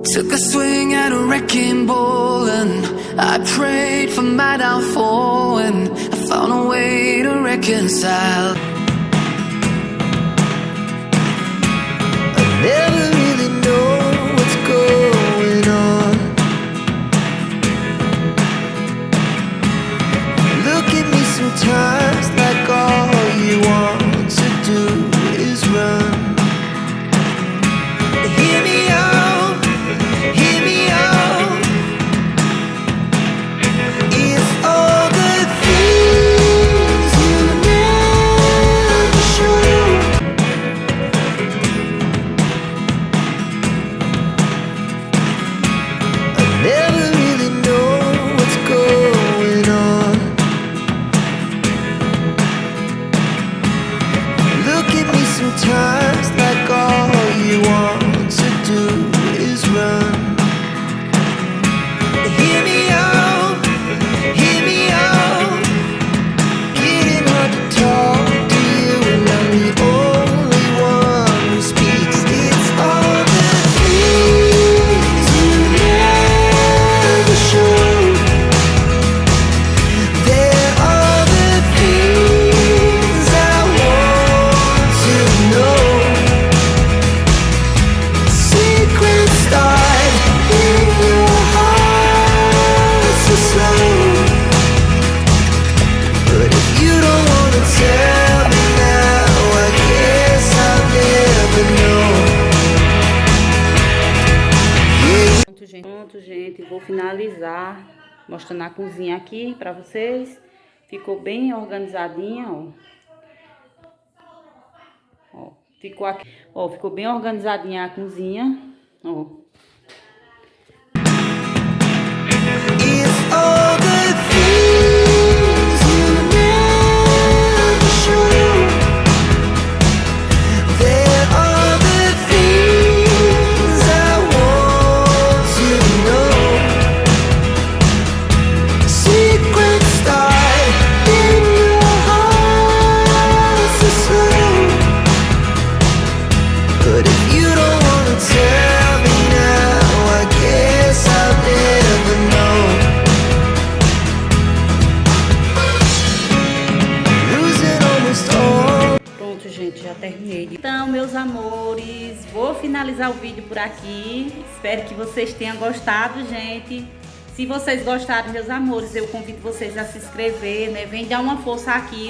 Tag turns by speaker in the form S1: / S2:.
S1: Took a swing at a wrecking ball and I prayed for my downfall and I found a way to reconcile. I never really know what's going on. Look at me sometimes like all you want to do is run. Hear me out, hear me out. It's all the things you never show. I never really know what's going on. Look at me sometimes like all you want to do is run. Hear me out, hear me out. Getting hard to talk to you and I'm the only one who speaks. It's all the things you never show. There are the things I want to know. Secrets start in your heart so slow. But if you don't wanna tell me now, I guess I'll never know.
S2: Pronto, gente, vou finalizar mostrando a cozinha aqui pra vocês. Ficou bem organizadinha, ó. Ficou aqui, ó, ficou bem organizadinha a cozinha, ó.
S1: It's all the things you never show. There are the things I want to know. Secrets start in your heart so slow. But if you don't wanna tell me now, I guess I'll never know. Losing almost all.
S2: Pronto, gente, já terminei. Então, meus amores, vou finalizar o vídeo por aqui. Espero que vocês tenham gostado, gente. Se vocês gostaram, meus amores, eu convido vocês a se inscrever, né? Vem dar uma força aqui.